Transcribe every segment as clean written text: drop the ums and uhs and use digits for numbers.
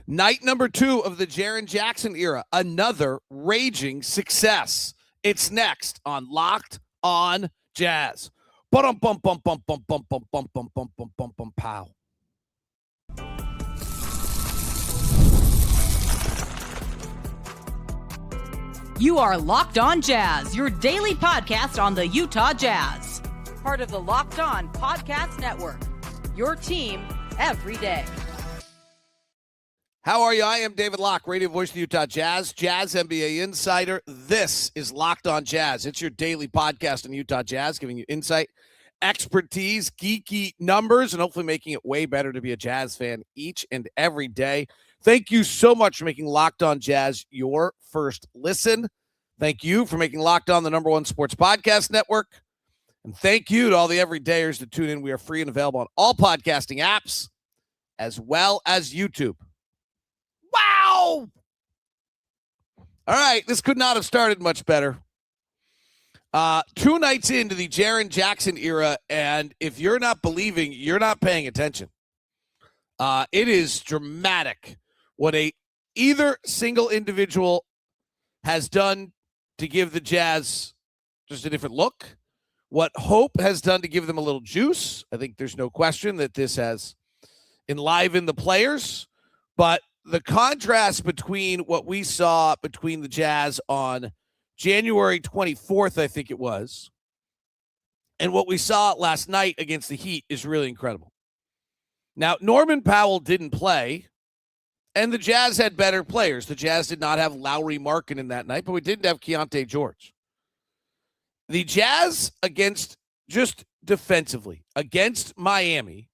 Night number 2 of the Jaren Jackson era. Another raging success. It's next on Locked on Jazz. Bum bum bum bum bum bum bum bum bum bum bum bum bum pow. You are Locked on Jazz, your daily podcast on the Utah Jazz. Part of the Locked on Podcast Network. Your team every day. How are you? I am David Locke, radio voice of the Utah Jazz, Jazz NBA insider. This is Locked on Jazz. It's your daily podcast on Utah Jazz, giving you insight, expertise, geeky numbers, and hopefully making it way better to be a Jazz fan each and every day. Thank you so much for making Locked on Jazz your first listen. Thank you for making Locked on the #1 sports podcast network. And thank you to all the everydayers that tune in. We are free and available on all podcasting apps, as well as YouTube. Wow! All right, this could not have started much better. 2 nights into the Jaren Jackson era, and if you're not believing, you're not paying attention. It is dramatic what either single individual has done to give the Jazz just a different look, what Hope has done to give them a little juice. I think there's no question that this has enlivened the players, but the contrast between what we saw between the Jazz on January 24th, I think it was, and what we saw last night against the Heat is really incredible. Now, Norman Powell didn't play, and the Jazz had better players. The Jazz did not have Lauri Markkanen that night, but we didn't have Keyonte George. The Jazz against, just defensively, against Miami,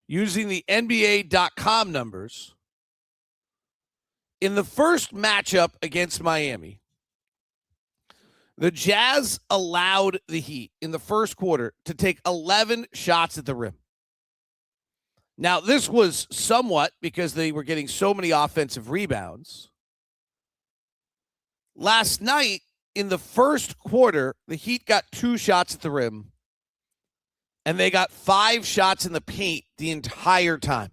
using the NBA.com numbers, in the first matchup against Miami, the Jazz allowed the Heat in the first quarter to take 11 shots at the rim. Now, this was somewhat because they were getting so many offensive rebounds. Last night, in the first quarter, the Heat got 2 shots at the rim, and they got 5 shots in the paint the entire time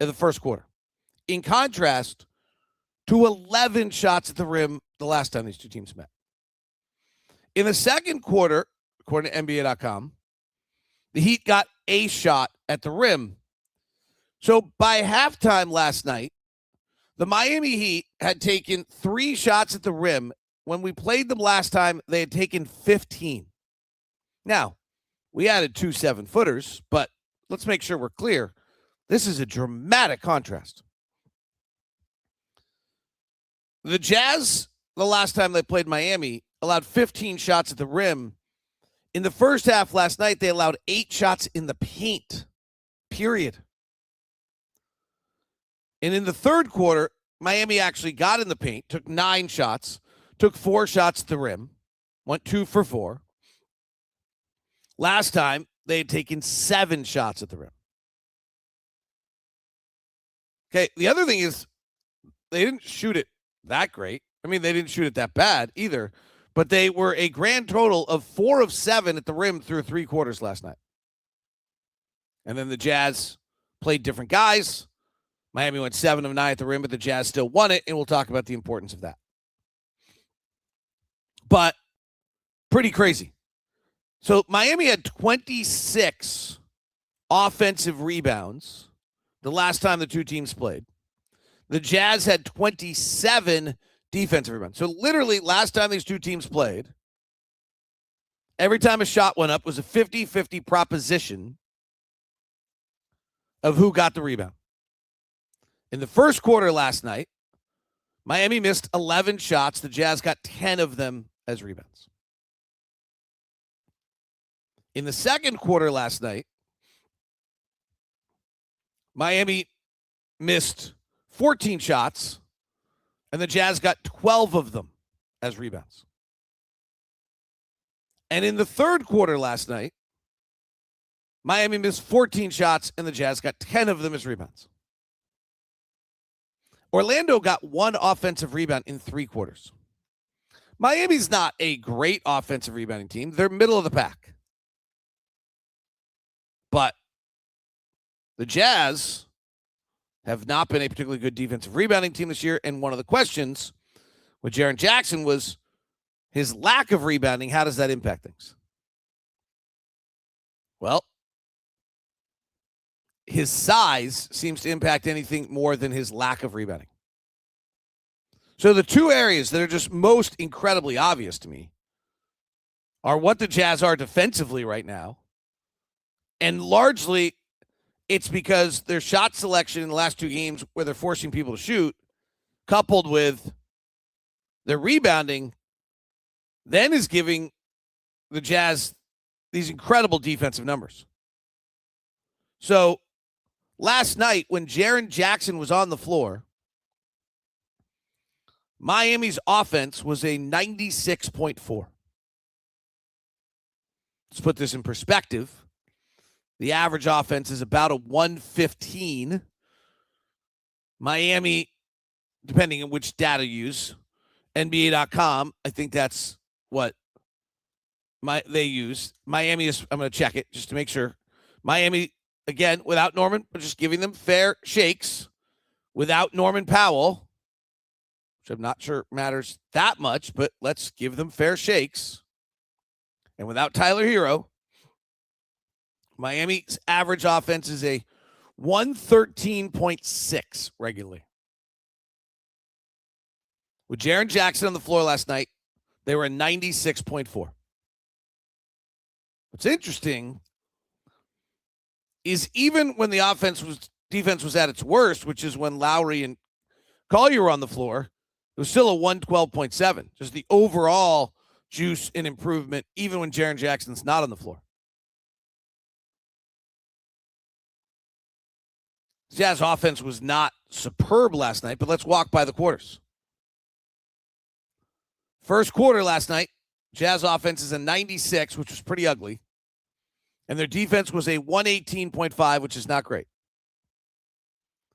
in the first quarter. In contrast to 11 shots at the rim the last time these two teams met. In the second quarter, according to NBA.com, the Heat got a shot at the rim. So by halftime last night, the Miami Heat had taken 3 shots at the rim. When we played them last time, they had taken 15. Now, we added 2 7-footers, but let's make sure we're clear. This is a dramatic contrast. The Jazz, the last time they played Miami, allowed 15 shots at the rim. In the first half last night, they allowed 8 shots in the paint, period. And in the third quarter, Miami actually got in the paint, took 9 shots, took 4 shots at the rim, went 2 for 4. Last time, they had taken 7 shots at the rim. Okay, the other thing is they didn't shoot it that great. I mean, they didn't shoot it that bad either, but they were a grand total of 4 of 7 at the rim through 3 quarters last night. And then the Jazz played different guys. Miami went 7 of 9 at the rim, but the Jazz still won it, and we'll talk about the importance of that. But pretty crazy. So Miami had 26 offensive rebounds the last time the two teams played. The Jazz had 27 defensive rebounds. So literally last time these two teams played, every time a shot went up was a 50-50 proposition of who got the rebound. In the first quarter last night, Miami missed 11 shots. The Jazz got 10 of them as rebounds. In the second quarter last night, Miami missed 14 shots, and the Jazz got 12 of them as rebounds. And in the third quarter last night, Miami missed 14 shots, and the Jazz got 10 of them as rebounds. Orlando got 1 offensive rebound in 3 quarters. Miami's not a great offensive rebounding team. They're middle of the pack. But the Jazz have not been a particularly good defensive rebounding team this year. And one of the questions with Jaren Jackson was his lack of rebounding. How does that impact things? Well, his size seems to impact anything more than his lack of rebounding. So the two areas that are just most incredibly obvious to me are what the Jazz are defensively right now. And largely, it's because their shot selection in the last two games where they're forcing people to shoot, coupled with their rebounding, then is giving the Jazz these incredible defensive numbers. So last night, when Jaren Jackson was on the floor, Miami's offense was a 96.4. Let's put this in perspective. The average offense is about a 115. Miami, depending on which data you use, NBA.com, I think that's what they use. Miami is, I'm going to check it just to make sure. Miami, again, without Norman, but just giving them fair shakes. Without Norman Powell, which I'm not sure matters that much, but let's give them fair shakes. And without Tyler Hero, Miami's average offense is a 113.6 regularly. With Jaren Jackson on the floor last night, they were a 96.4. What's interesting is even when the defense was at its worst, which is when Lauri and Collier were on the floor, it was still a 112.7. Just the overall juice and improvement, even when Jaren Jackson's not on the floor. Jazz offense was not superb last night, but let's walk by the quarters. First quarter last night, Jazz offense is a 96, which was pretty ugly. And their defense was a 118.5, which is not great.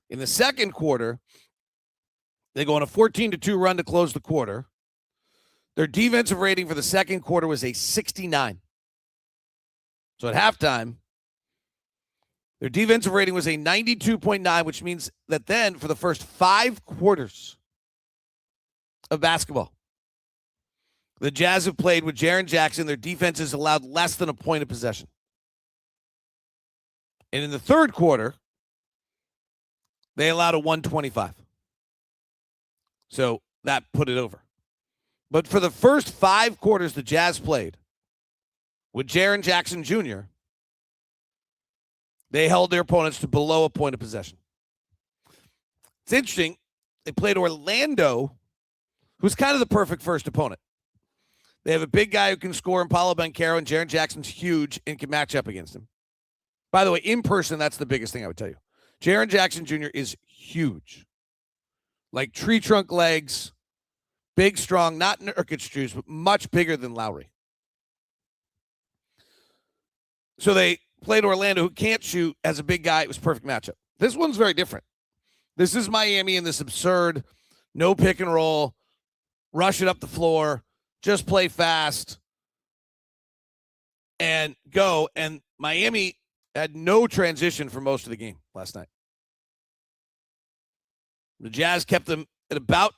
In the second quarter, they go on a 14-2 run to close the quarter. Their defensive rating for the second quarter was a 69. So at halftime, their defensive rating was a 92.9, which means that then for the first 5 quarters of basketball, the Jazz have played with Jaren Jackson. Their defense has allowed less than a point of possession. And in the third quarter, they allowed a 125. So that put it over. But for the first 5 quarters the Jazz played with Jaren Jackson Jr., they held their opponents to below a point of possession. It's interesting. They played Orlando, who's kind of the perfect first opponent. They have a big guy who can score in Paolo Banchero, and Jaren Jackson's huge and can match up against him. By the way, in person, that's the biggest thing I would tell you. Jaren Jackson Jr. is huge. Like tree trunk legs, big, strong, not Nurkic shoes, but much bigger than Lauri. So they played Orlando, who can't shoot, as a big guy. It was a perfect matchup. This one's very different. This is Miami in this absurd, no pick and roll, rush it up the floor, just play fast, and go. And Miami had no transition for most of the game last night. The Jazz kept them at about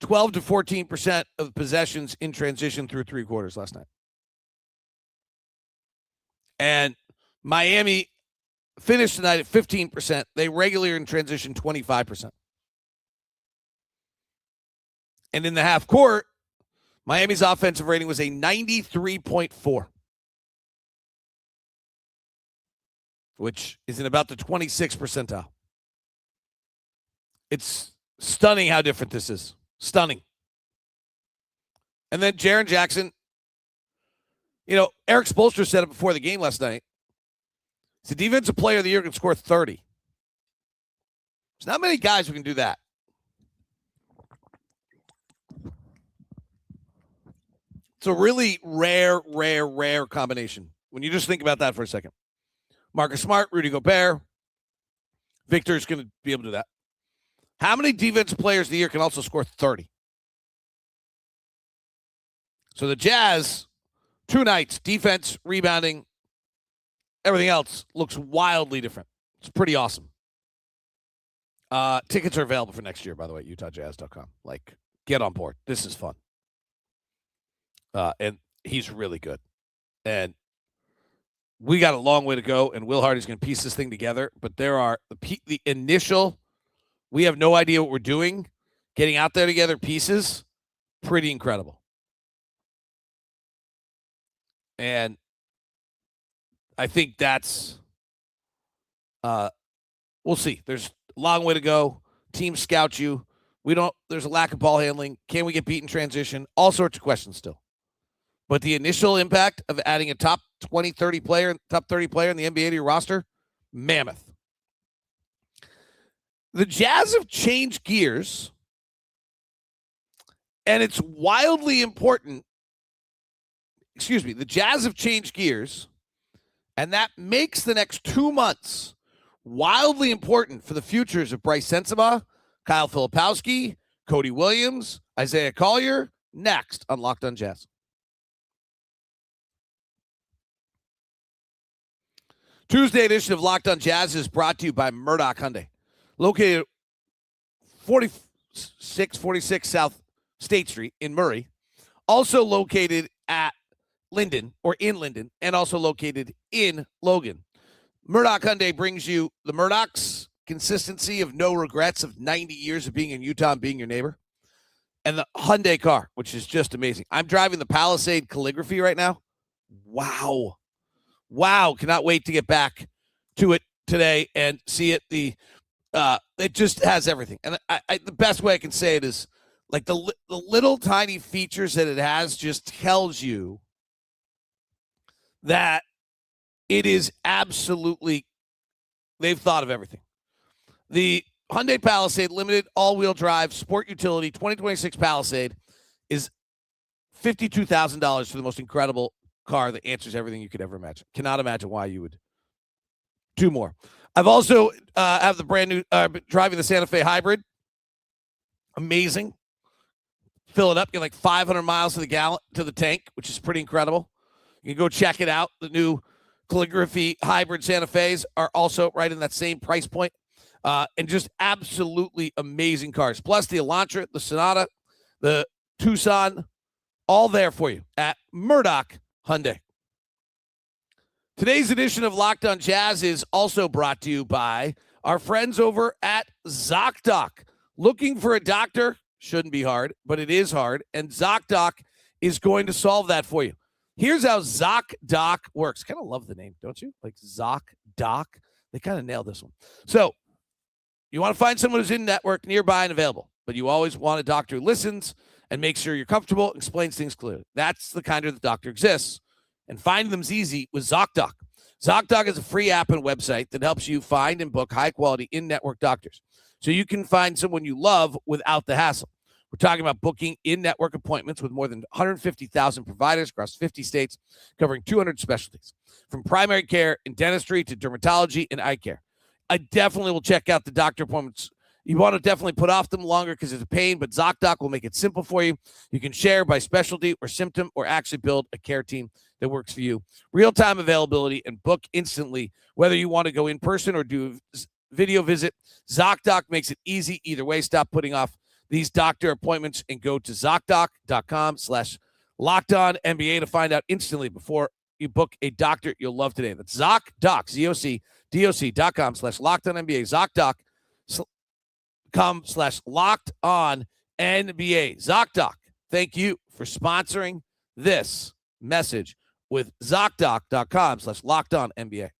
12 to 14% of possessions in transition through 3 quarters last night. And Miami finished tonight at 15%. They regularly in transition 25%. And in the half court, Miami's offensive rating was a 93.4, which is in about the 26th percentile. It's stunning how different this is. Stunning. And then Jaren Jackson, Eric Spoelstra said it before the game last night. He's the defensive player of the year, can score 30. There's not many guys who can do that. It's a really rare combination. When you just think about that for a second. Marcus Smart, Rudy Gobert. Victor's going to be able to do that. How many defensive players of the year can also score 30? So the Jazz, 2 nights, defense, rebounding, everything else looks wildly different. It's pretty awesome. Tickets are available for next year, by the way, utahjazz.com. Like, get on board. This is fun. And he's really good. And we got a long way to go, and Will Hardy's going to piece this thing together. But there are the initial, we have no idea what we're doing, getting out there together pieces, pretty incredible. And I think that's, we'll see. There's a long way to go. Teams scout you. There's a lack of ball handling. Can we get beat in transition? All sorts of questions still. But the initial impact of adding a top 20, 30 player, top 30 player in the NBA to your roster, mammoth. The Jazz have changed gears, and it's wildly important. Excuse me. The Jazz have changed gears, and that makes the next 2 months wildly important for the futures of Bryce Sensabaugh, Kyle Filipowski, Cody Williams, Isaiah Collier, next on Locked on Jazz. Tuesday edition of Locked on Jazz is brought to you by Murdoch Hyundai, located 46 South State Street in Murray, also located at Linden, or in Linden, and also located in Logan. Murdoch Hyundai brings you the Murdoch's consistency of no regrets of 90 years of being in Utah and being your neighbor, and the Hyundai car, which is just amazing. I'm driving the Palisade Calligraphy right now. Wow. Cannot wait to get back to it today and see it. It just has everything. And the best way I can say it is like the little tiny features that it has just tells you that it is absolutely, they've thought of everything. The Hyundai Palisade limited all-wheel drive sport utility 2026 Palisade is $52,000 for the most incredible car that answers everything you could ever imagine. Cannot imagine why you would do more. I've also have the brand new driving the Santa Fe Hybrid. Amazing. Fill it up, get like 500 miles to the tank, which is pretty incredible. You can go check it out. The new Calligraphy Hybrid Santa Fe's are also right in that same price point. And just absolutely amazing cars. Plus the Elantra, the Sonata, the Tucson, all there for you at Murdoch Hyundai. Today's edition of Locked on Jazz is also brought to you by our friends over at ZocDoc. Looking for a doctor? Shouldn't be hard, but it is hard. And ZocDoc is going to solve that for you. Here's how ZocDoc works. Kind of love the name, don't you? Like ZocDoc. They kind of nailed this one. So you want to find someone who's in network, nearby, and available, but you always want a doctor who listens and makes sure you're comfortable, explains things clearly. That's the kind of the doctor exists. And finding them's easy with ZocDoc. ZocDoc is a free app and website that helps you find and book high-quality in-network doctors so you can find someone you love without the hassle. We're talking about booking in-network appointments with more than 150,000 providers across 50 states, covering 200 specialties, from primary care and dentistry to dermatology and eye care. I definitely will check out the doctor appointments. You want to definitely put off them longer because it's a pain, but ZocDoc will make it simple for you. You can share by specialty or symptom or actually build a care team that works for you. Real-time availability and book instantly, whether you want to go in person or do a video visit. ZocDoc makes it easy either way. Stop putting off these doctor appointments and go to ZocDoc.com/LockedOnNBA to find out instantly before you book a doctor you'll love today. That's ZocDoc, ZocDoc.com/LockedOnNBA, ZocDoc.com/LockedOnNBA. ZocDoc, thank you for sponsoring this message with ZocDoc.com/LockedOnNBA.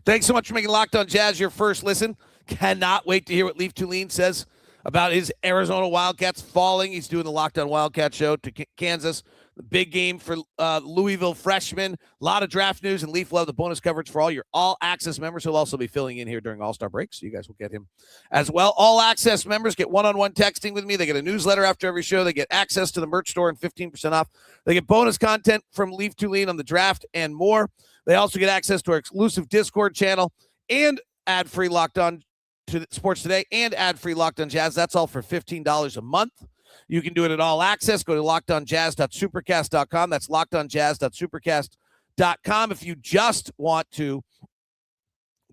Thanks so much for making Locked on Jazz your first listen. Cannot wait to hear what Leaf Tulane says about his Arizona Wildcats falling. He's doing the Locked on Wildcat show to Kansas. The big game for Louisville freshmen. A lot of draft news, and Leaf will have the bonus coverage for all your all-access members. He'll also be filling in here during All-Star break, so you guys will get him as well. All-access members get one-on-one texting with me. They get a newsletter after every show. They get access to the merch store and 15% off. They get bonus content from Leaf Tulane on the draft and more. They also get access to our exclusive Discord channel and ad-free Locked On to Sports Today and ad-free Locked On Jazz. That's all for $15 a month. You can do it at All Access. Go to lockedonjazz.supercast.com. That's lockedonjazz.supercast.com. If you just want to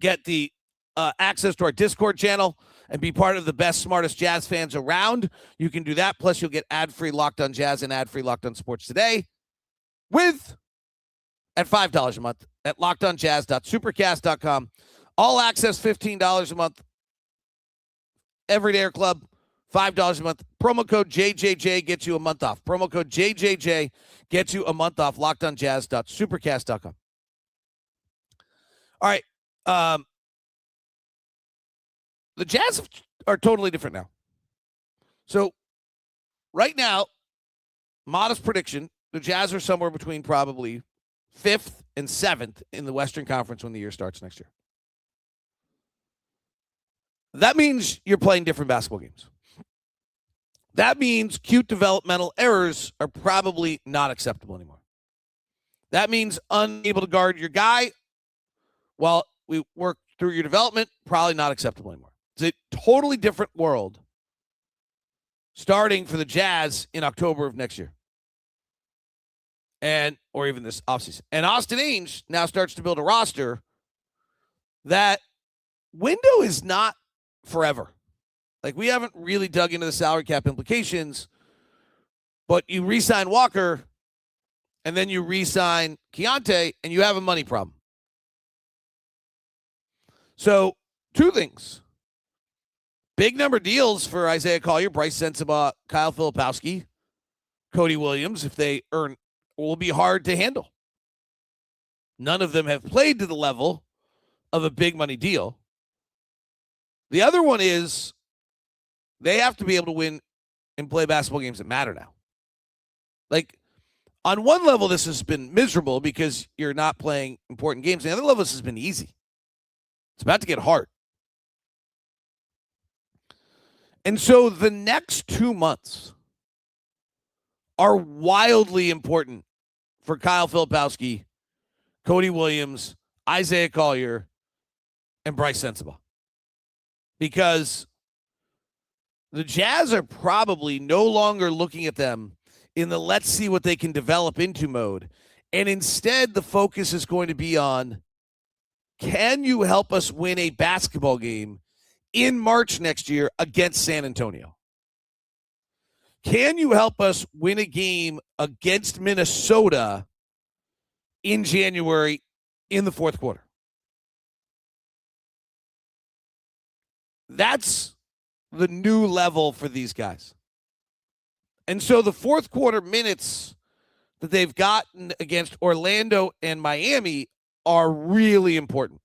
get the access to our Discord channel and be part of the best, smartest Jazz fans around, you can do that. Plus, you'll get ad-free Locked On Jazz and ad-free Locked On Sports Today at $5 a month at lockedonjazz.supercast.com. All access, $15 a month. Everyday Air Club, $5 a month. Promo code JJJ gets you a month off. Promo code JJJ gets you a month off. lockedonjazz.supercast.com. All right. The Jazz are totally different now. So right now, modest prediction, the Jazz are somewhere between probably 5th and 7th in the Western Conference when the year starts next year. That means you're playing different basketball games. That means cute developmental errors are probably not acceptable anymore. That means unable to guard your guy while we work through your development, probably not acceptable anymore. It's a totally different world starting for the Jazz in October of next year. Or even this offseason. And Austin Ainge now starts to build a roster. That window is not forever. Like, we haven't really dug into the salary cap implications, but you re-sign Walker, and then you re-sign Keyonte, and you have a money problem. So, two things. Big number deals for Isaiah Collier, Bryce Sensabaugh, Kyle Filipowski, Cody Williams, if they earn, will be hard to handle. None of them have played to the level of a big money deal. The other one is they have to be able to win and play basketball games that matter now. Like, on one level, this has been miserable because you're not playing important games. On the other level, this has been easy. It's about to get hard. And so the next 2 months are wildly important for Kyle Filipowski, Cody Williams, Isaiah Collier, and Bryce Sensabaugh. Because the Jazz are probably no longer looking at them in the let's see what they can develop into mode. And instead, the focus is going to be on, can you help us win a basketball game in March next year against San Antonio? Can you help us win a game against Minnesota in January in the fourth quarter? That's the new level for these guys. And so the fourth quarter minutes that they've gotten against Orlando and Miami are really important.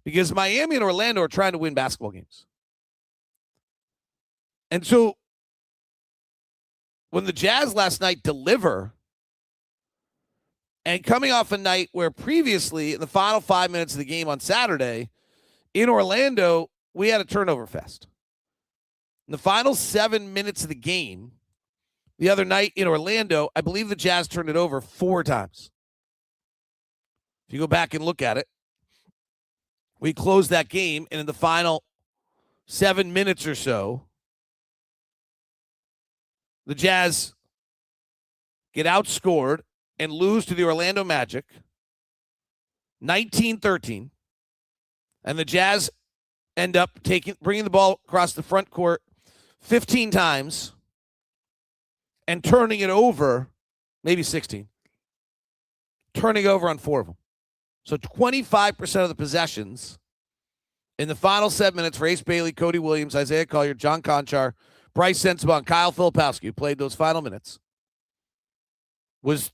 Because Miami and Orlando are trying to win basketball games. And so when the Jazz last night deliver, and coming off a night where previously in the final 5 minutes of the game on Saturday in Orlando, we had a turnover fest. In the final 7 minutes of the game the other night in Orlando, I believe the Jazz turned it over 4 times. If you go back and look at it, we closed that game, and in the final 7 minutes or so, the Jazz get outscored and lose to the Orlando Magic 19-13, and the Jazz end up bringing the ball across the front court 15 times and turning it over, maybe 16, turning over on 4 of them. So 25% of the possessions in the final 7 minutes for Ace Bailey, Cody Williams, Isaiah Collier, John Conchar, Bryce Sensabaugh, and Kyle Filipowski, who played those final minutes, was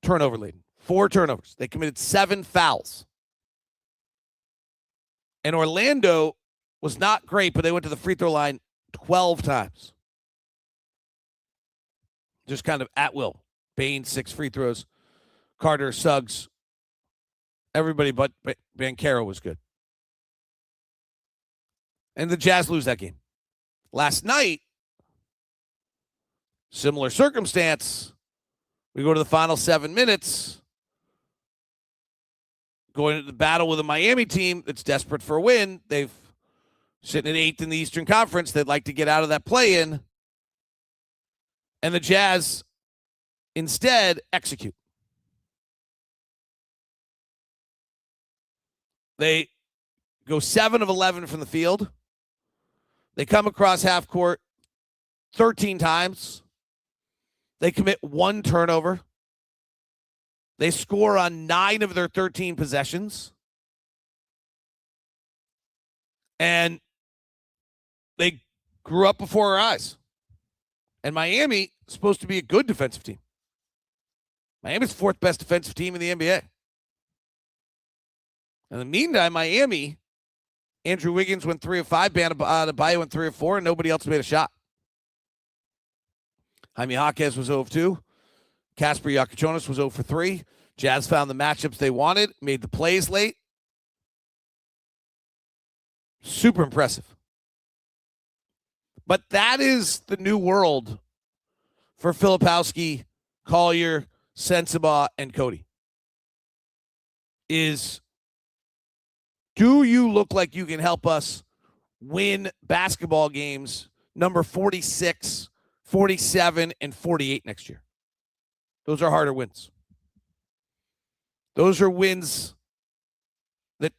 turnover laden. 4 turnovers. They committed 7 fouls. And Orlando was not great, but they went to the free throw line 12 times. Just kind of at will. Bain, 6 free throws. Carter, Suggs, everybody but Banchero was good. And the Jazz lose that game. Last night, similar circumstance. We go to the final 7 minutes. Going into the battle with a Miami team that's desperate for a win. They've sitting at 8th in the Eastern Conference. They'd like to get out of that play-in. And the Jazz instead execute. They go 7 of 11 from the field. They come across half court 13 times. They commit 1 turnover. They score on 9 of their 13 possessions. And they grew up before our eyes. And Miami is supposed to be a good defensive team. Miami's 4th best defensive team in the NBA. In the meantime, Miami, Andrew Wiggins went 3 of 5, Bam Adebayo went 3 of 4, and nobody else made a shot. Jaime Jaquez was 0 of 2. Kasper Yakachonis was 0 for 3. Jazz found the matchups they wanted, made the plays late. Super impressive. But that is the new world for Filipowski, Collier, Sensabaugh, and Cody. Do you look like you can help us win basketball games number 46, 47, and 48 next year? Those are harder wins. Those are wins that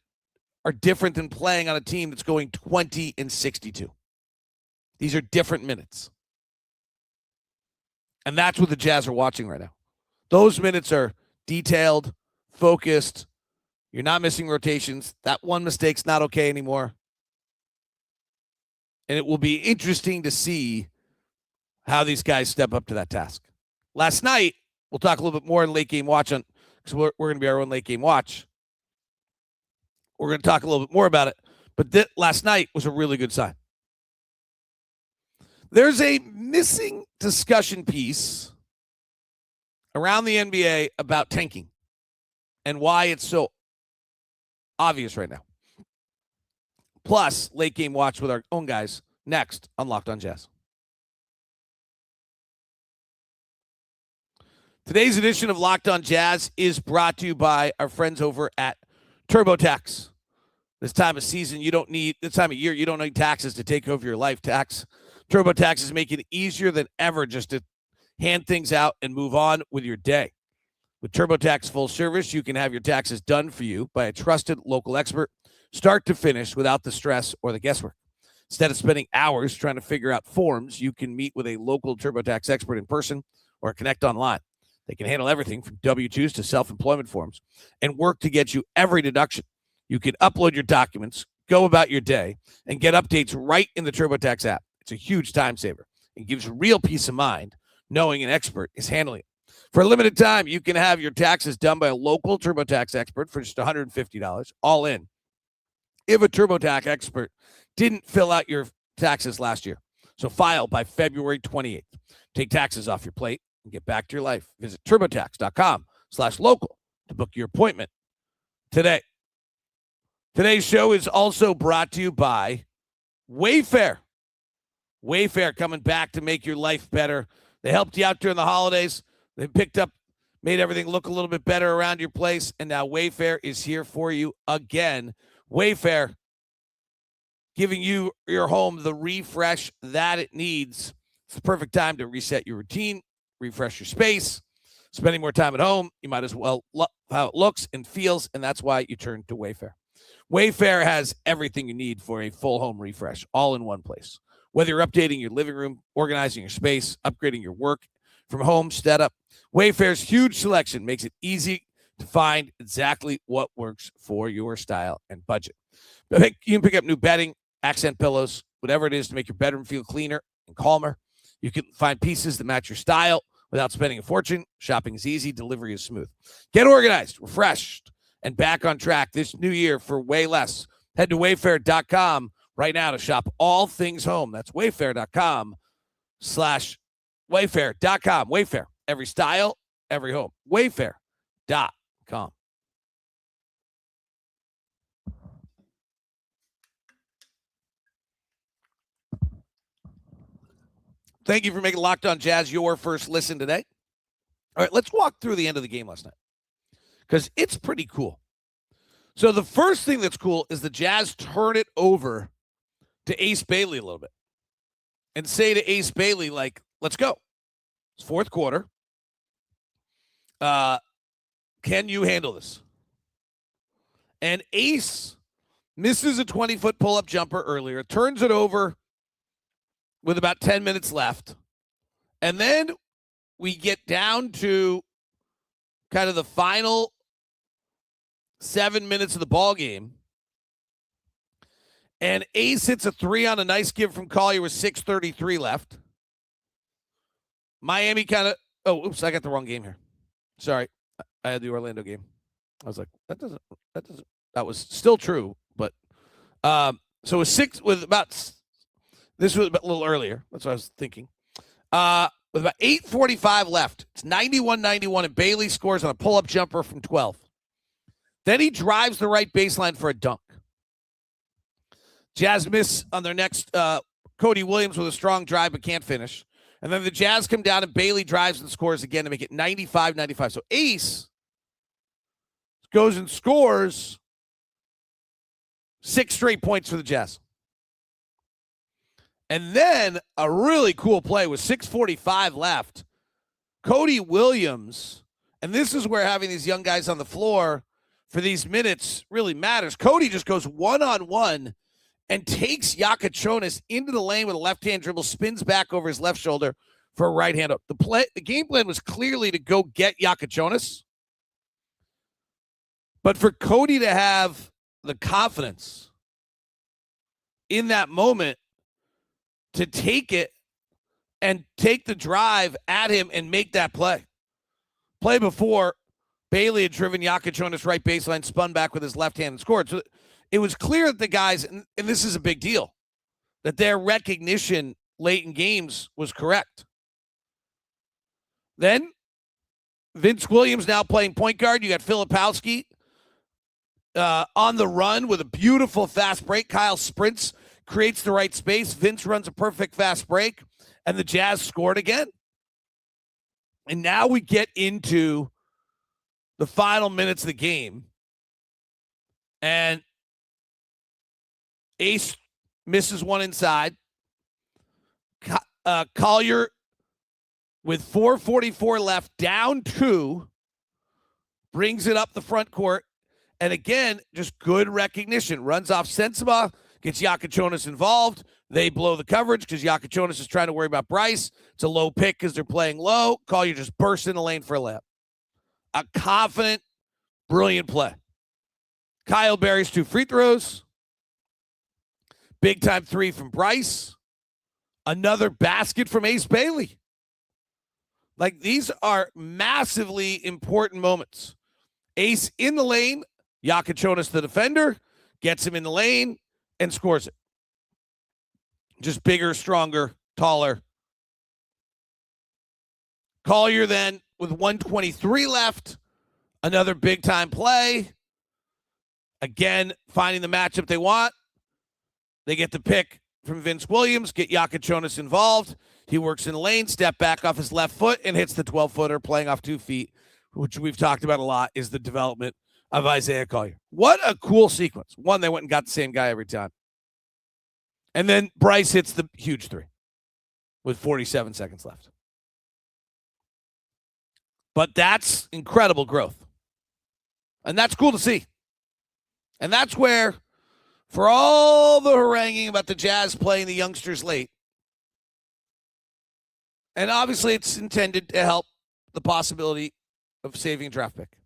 are different than playing on a team that's going 20 and 62. These are different minutes. And that's what the Jazz are watching right now. Those minutes are detailed, focused. You're not missing rotations. That one mistake's not okay anymore. And it will be interesting to see how these guys step up to that task. Last night, we'll talk a little bit more in late game watch on, because we're going to be our own late game watch. We're going to talk a little bit more about it. But last night was a really good sign. There's a missing discussion piece around the NBA about tanking and why it's so obvious right now. Plus, late game watch with our own guys next on Locked On Jazz. Today's edition of Locked On Jazz is brought to you by our friends over at TurboTax. This time of season, this time of year, you don't need taxes to take over your life. TurboTax is making it easier than ever just to hand things out and move on with your day. With TurboTax full service, you can have your taxes done for you by a trusted local expert, start to finish, without the stress or the guesswork. Instead of spending hours trying to figure out forms, you can meet with a local TurboTax expert in person or connect online. They can handle everything from W-2s to self-employment forms and work to get you every deduction. You can upload your documents, go about your day, and get updates right in the TurboTax app. It's a huge time saver and gives you real peace of mind knowing an expert is handling it. For a limited time, you can have your taxes done by a local TurboTax expert for just $150, all in, if a TurboTax expert didn't fill out your taxes last year. So file by February 28th. Take taxes off your plate and get back to your life. Visit TurboTax.com/local to book your appointment today. Today's show is also brought to you by Wayfair. Wayfair coming back to make your life better. They helped you out during the holidays. They made everything look a little bit better around your place, and now Wayfair is here for you again. Wayfair, giving you your home the refresh that it needs. It's the perfect time to reset your routine, refresh your space. Spending more time at home, you might as well love how it looks and feels, and that's why you turn to Wayfair. Wayfair has everything you need for a full home refresh, all in one place. Whether you're updating your living room, organizing your space, upgrading your work from home setup, Wayfair's huge selection makes it easy to find exactly what works for your style and budget. You can pick up new bedding, accent pillows, whatever it is to make your bedroom feel cleaner and calmer. You can find pieces that match your style without spending a fortune. Shopping is easy. Delivery is smooth. Get organized, refreshed, and back on track this new year for way less. Head to Wayfair.com right now to shop all things home. That's Wayfair.com/Wayfair.com. Wayfair. Every style, every home. Wayfair.com. Thank you for making Locked On Jazz your first listen today. All right, let's walk through the end of the game last night because it's pretty cool. So the first thing that's cool is the Jazz turn it over to Ace Bailey a little bit and say to Ace Bailey, like, let's go. It's fourth quarter. Can you handle this? And Ace misses a 20-foot pull-up jumper earlier, turns it over with about 10 minutes left. And then we get down to kind of the final 7 minutes of the ball game. And Ace hits a three on a nice give from Collier with 6:33 left. Miami kind of, I got the wrong game here. Sorry. I had the Orlando game. I was like, that was still true, but so it was this was a little earlier. That's what I was thinking. With about 8:45 left, it's 91-91, and Bailey scores on a pull-up jumper from 12. Then he drives the right baseline for a dunk. Jazz miss on their next Cody Williams with a strong drive but can't finish. And then the Jazz come down and Bailey drives and scores again to make it 95-95. So Ace goes and scores 6 straight points for the Jazz. And then a really cool play with 6:45 left. Cody Williams, and this is where having these young guys on the floor for these minutes really matters. Cody just goes one-on-one and takes Yakachonis into the lane with a left-hand dribble, spins back over his left shoulder for a right-hand up. The game plan was clearly to go get Yakachonis. But for Cody to have the confidence in that moment to take it and take the drive at him and make that play. Play before, Bailey had driven Yakachonis right baseline, spun back with his left hand and scored. So it was clear that the guys, and this is a big deal, that their recognition late in games was correct. Then Vince Williams now playing point guard. You got Filipowski on the run with a beautiful fast break. Kyle sprints, creates the right space. Vince runs a perfect fast break, and the Jazz scored again. And now we get into the final minutes of the game. And Ace misses one inside. Collier with 4:44 left, down 2, brings it up the front court. And again, just good recognition. Runs off Sensabaugh, gets Yakachonis involved. They blow the coverage because Yakachonis is trying to worry about Bryce. It's a low pick because they're playing low. Collier just bursts in the lane for a layup. A confident, brilliant play. Kyle buries 2 free throws. Big time 3 from Bryce. Another basket from Ace Bailey. Like, these are massively important moments. Ace in the lane, Yakachonis the defender, gets him in the lane and scores it. Just bigger, stronger, taller. Collier then with 1:23 left, another big time play. Again, finding the matchup they want. They get the pick from Vince Williams, get Yakachonis involved. He works in the lane, step back off his left foot, and hits the 12-footer playing off 2 feet, which we've talked about a lot, is the development of Isaiah Collier. What a cool sequence. One, they went and got the same guy every time. And then Bryce hits the huge 3 with 47 seconds left. But that's incredible growth. And that's cool to see. And that's where, for all the haranguing about the Jazz playing the youngsters late, and obviously it's intended to help the possibility of saving a draft pick.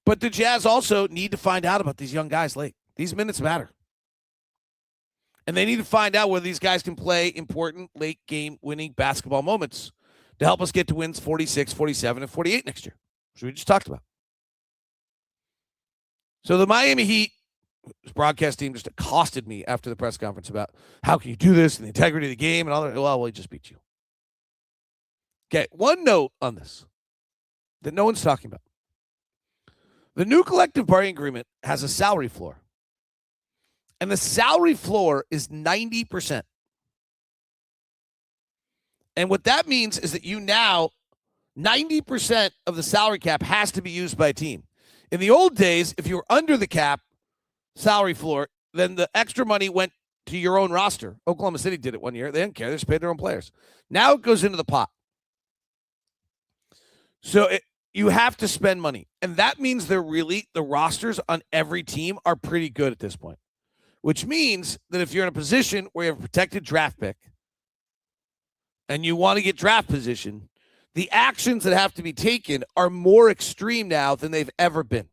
But the Jazz also need to find out about these young guys late. These minutes matter. And they need to find out whether these guys can play important late game winning basketball moments to help us get to wins 46, 47, and 48 next year, which we just talked about. So the Miami Heat broadcast team just accosted me after the press conference about how can you do this and the integrity of the game and all that. Well, we just beat you. Okay, one note on this that no one's talking about. The new collective bargaining agreement has a salary floor. And the salary floor is 90%. And what that means is that you now, 90% of the salary cap has to be used by a team. In the old days, if you were under the cap salary floor, then the extra money went to your own roster. Oklahoma City did it one year. They didn't care. They just paid their own players. Now it goes into the pot. So you have to spend money. And that means the rosters on every team are pretty good at this point, which means that if you're in a position where you have a protected draft pick and you want to get draft position, the actions that have to be taken are more extreme now than they've ever been.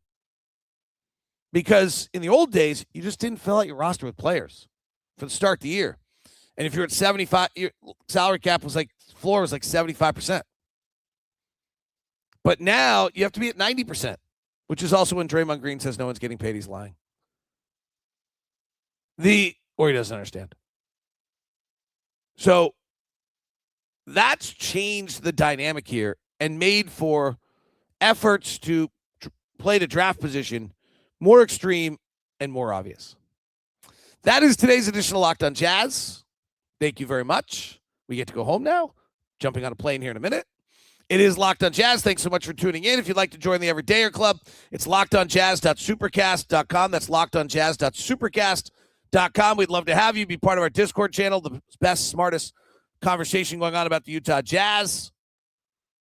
Because in the old days, you just didn't fill out your roster with players for the start of the year. And if you're at 75, your salary cap was floor was 75%. But now you have to be at 90%, which is also when Draymond Green says no one's getting paid, he's lying. Or he doesn't understand. So that's changed the dynamic here and made for efforts to play the draft position more extreme and more obvious. That is today's edition of Locked on Jazz. Thank you very much. We get to go home now. Jumping on a plane here in a minute. It is Locked on Jazz. Thanks so much for tuning in. If you'd like to join the Everydayer Club, it's lockedonjazz.supercast.com. That's lockedonjazz.supercast.com. We'd love to have you be part of our Discord channel, the best, smartest conversation going on about the Utah Jazz.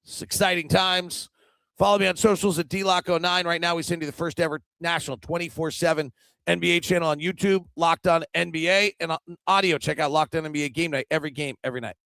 It's exciting times. Follow me on socials at DLock09. Right now, we send you the first ever national 24/7 NBA channel on YouTube, Locked on NBA, and on audio. Check out Locked on NBA Game Night, every game, every night.